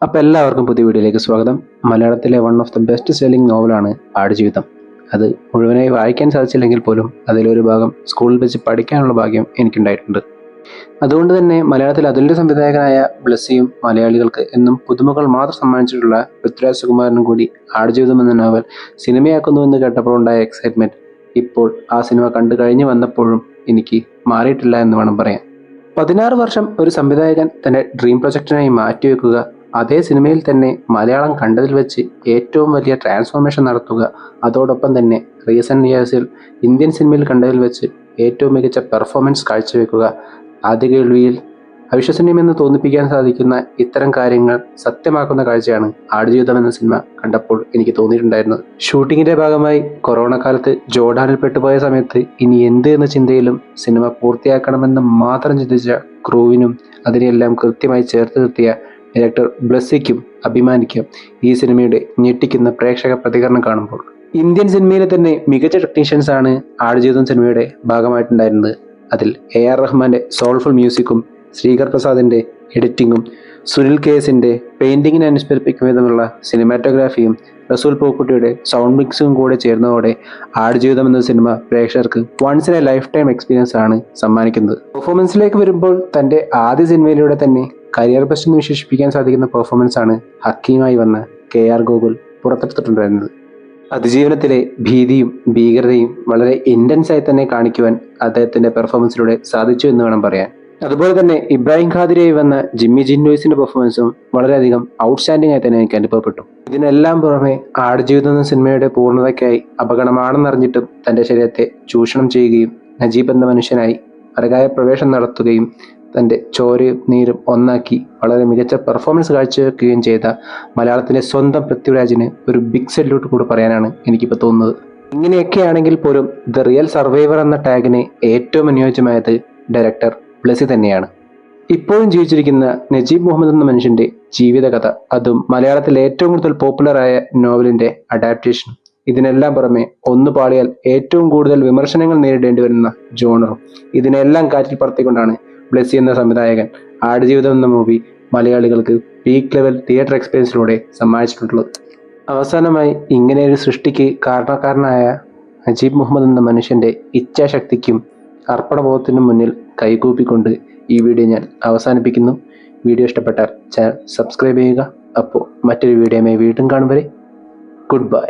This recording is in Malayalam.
അപ്പോൾ എല്ലാവർക്കും പുതിയ വീഡിയോയിലേക്ക് സ്വാഗതം. മലയാളത്തിലെ one of the best selling നോവലാണ് ആടുജീവിതം. അത് മുഴുവനായി വായിക്കാൻ സാധിച്ചില്ലെങ്കിൽ പോലും അതിലൊരു ഭാഗം സ്കൂളിൽ വെച്ച് പഠിക്കാനുള്ള ഭാഗ്യം എനിക്കുണ്ടായിട്ടുണ്ട്. അതുകൊണ്ട് തന്നെ മലയാളത്തിൽ അതുല്യ സംവിധായകനായ ബ്ലെസ്സിയും മലയാളികൾക്ക് എന്നും പുതുമകൾ മാത്രം സമ്മാനിച്ചിട്ടുള്ള പൃഥ്വിരാജ് സുകുമാരനും കൂടി ആടുജീവിതം എന്ന നോവൽ സിനിമയാക്കുന്നുവെന്ന് കേട്ടപ്പോൾ ഉണ്ടായ എക്സൈറ്റ്മെൻറ്റ് ഇപ്പോൾ ആ സിനിമ കണ്ടു കഴിഞ്ഞ് വന്നപ്പോഴും എനിക്ക് മാറിയിട്ടില്ല എന്ന് വേണം പറയാൻ. 16 വർഷം ഒരു സംവിധായകൻ തൻ്റെ ഡ്രീം പ്രൊജക്റ്റിനായി മാറ്റിവെക്കുക, അതേ സിനിമയിൽ തന്നെ മലയാളം കണ്ടതിൽ വെച്ച് ഏറ്റവും വലിയ ട്രാൻസ്ഫോർമേഷൻ നടത്തുക, അതോടൊപ്പം തന്നെ റീസെൻറ്റ് ഇയേഴ്സിൽ ഇന്ത്യൻ സിനിമയിൽ കണ്ടതിൽ വെച്ച് ഏറ്റവും മികച്ച പെർഫോമൻസ് കാഴ്ചവെക്കുക, ആദ്യ കേൾവിയിൽ അവിശ്വസനീയമെന്ന് തോന്നിപ്പിക്കാൻ സാധിക്കുന്ന ഇത്തരം കാര്യങ്ങൾ സത്യമാക്കുന്ന കാഴ്ചയാണ് ആടുജീവിതം എന്ന സിനിമ കണ്ടപ്പോൾ എനിക്ക് തോന്നിയിട്ടുണ്ടായിരുന്നത്. ഷൂട്ടിങ്ങിൻ്റെ ഭാഗമായി കൊറോണ കാലത്ത് ജോർഡാനിൽ പെട്ടുപോയ സമയത്ത് ഇനി എന്ത് എന്ന ചിന്തയിലും സിനിമ പൂർത്തിയാക്കണമെന്ന് മാത്രം ചിന്തിച്ച ക്രൂവിനും അതിനെല്ലാം കൃത്യമായി ചേർത്ത് നിർത്തിയ ഡയറക്ടർ ബ്ലെസ്സിക്കും അഭിമാനിക്കാം ഈ സിനിമയുടെ ഞെട്ടിക്കുന്ന പ്രേക്ഷക പ്രതികരണം കാണുമ്പോൾ. ഇന്ത്യൻ സിനിമയിലെ തന്നെ മികച്ച ടെക്നീഷ്യൻസ് ആണ് ആടുജീവിതം സിനിമയുടെ ഭാഗമായിട്ടുണ്ടായിരുന്നത്. അതിൽ AR റഹ്മാന്റെ സോൾഫുൾ മ്യൂസിക്കും, ശ്രീകർ പ്രസാദിന്റെ എഡിറ്റിങ്ങും, സുനിൽ കേസിന്റെ പെയിന്റിങ്ങിനെ അനുസ്മരിപ്പിക്കും വിധമുള്ള സിനിമാറ്റോഗ്രാഫിയും, റസൂൽ പൂക്കുട്ടിയുടെ സൗണ്ട് മിക്സും കൂടെ ചേർന്നതോടെ ആടുജീവിതം എന്ന സിനിമ പ്രേക്ഷകർക്ക് once in a lifetime experience ആണ് സമ്മാനിക്കുന്നത്. പെർഫോമൻസിലേക്ക് വരുമ്പോൾ തൻ്റെ ആദ്യ സിനിമയിലൂടെ തന്നെ കരിയർ ബെസ്റ്റ് എന്ന് വിശേഷിപ്പിക്കാൻ സാധിക്കുന്ന പെർഫോമൻസ് ആണ് ഹക്കീമായി വന്ന KR ഗോകുൽ പുറത്തെടുത്തിട്ടുണ്ടായിരുന്നത്. അതിജീവനത്തിലെ ഭീതിയും ഭീകരതയും വളരെ ഇൻറ്റൻസ് ആയി തന്നെ കാണിക്കുവാൻ അദ്ദേഹത്തിന്റെ പെർഫോമൻസിലൂടെ സാധിച്ചു എന്ന് വേണം പറയാൻ. അതുപോലെ തന്നെ ഇബ്രാഹിം ഖാദിരിയായി വന്ന ജിമ്മി ജിന്നോയ്സിന്റെ പെർഫോമൻസും വളരെയധികം ഔട്ട്സ്റ്റാൻഡിംഗ് ആയി തന്നെ എനിക്ക് അനുഭവപ്പെട്ടു. ഇതിനെല്ലാം പുറമെ ആടുജീവിതം എന്ന സിനിമയുടെ പൂർണ്ണതയ്ക്കായി അപകടമാണെന്നറിഞ്ഞിട്ടും തന്റെ ശരീരത്തെ ചൂഷണം ചെയ്യുകയും നജീബ് എന്ന മനുഷ്യനായി അരകായ പ്രവേശനം നടത്തുകയും തൻ്റെ ചോരയും നീരും ഒന്നാക്കി വളരെ മികച്ച പെർഫോമൻസ് കാഴ്ചവെക്കുകയും ചെയ്ത മലയാളത്തിൻ്റെ സ്വന്തം പൃഥ്വിരാജിന് ഒരു ബിഗ് സല്യൂട്ട് കൂടി പറയാനാണ് എനിക്കിപ്പോൾ തോന്നുന്നത്. ഇങ്ങനെയൊക്കെയാണെങ്കിൽ പോലും ദ റിയൽ സർവൈവർ എന്ന ടാഗിന് ഏറ്റവും അനുയോജ്യമായത് ഡയറക്ടർ ബ്ലെസ്സി തന്നെയാണ്. ഇപ്പോഴും ജീവിച്ചിരിക്കുന്ന നജീബ് മുഹമ്മദ് എന്ന മനുഷ്യന്റെ ജീവിതകഥ, അതും മലയാളത്തിൽ ഏറ്റവും കൂടുതൽ പോപ്പുലറായ നോവലിന്റെ അഡാപ്റ്റേഷനും, ഇതിനെല്ലാം പുറമെ ഒന്ന് പാളിയാൽ ഏറ്റവും കൂടുതൽ വിമർശനങ്ങൾ നേരിടേണ്ടി വരുന്ന ജോണറും, ഇതിനെല്ലാം കാറ്റിൽ പറത്തിക്കൊണ്ടാണ് ബ്ലെസ്സി എന്ന സംവിധായകൻ ആടുജീവിതം എന്ന മൂവി മലയാളികൾക്ക് പീക്ക് ലെവൽ തിയേറ്റർ എക്സ്പീരിയൻസിലൂടെ സമ്മാനിച്ചിട്ടുള്ളത്. അവസാനമായി ഇങ്ങനെ ഒരു സൃഷ്ടിക്ക് കാരണക്കാരനായ നജീബ് മുഹമ്മദ് എന്ന മനുഷ്യന്റെ ഇച്ഛാശക്തിക്കും അർപ്പണബോധത്തിനും മുന്നിൽ കൈകൂപ്പിക്കൊണ്ട് ഈ വീഡിയോ ഞാൻ അവസാനിപ്പിക്കുന്നു. വീഡിയോ ഇഷ്ടപ്പെട്ടാൽ ചാനൽ സബ്സ്ക്രൈബ് ചെയ്യുക. അപ്പോൾ മറ്റൊരു വീഡിയോയുമായി വീണ്ടും കാണും വരെ ഗുഡ് ബൈ.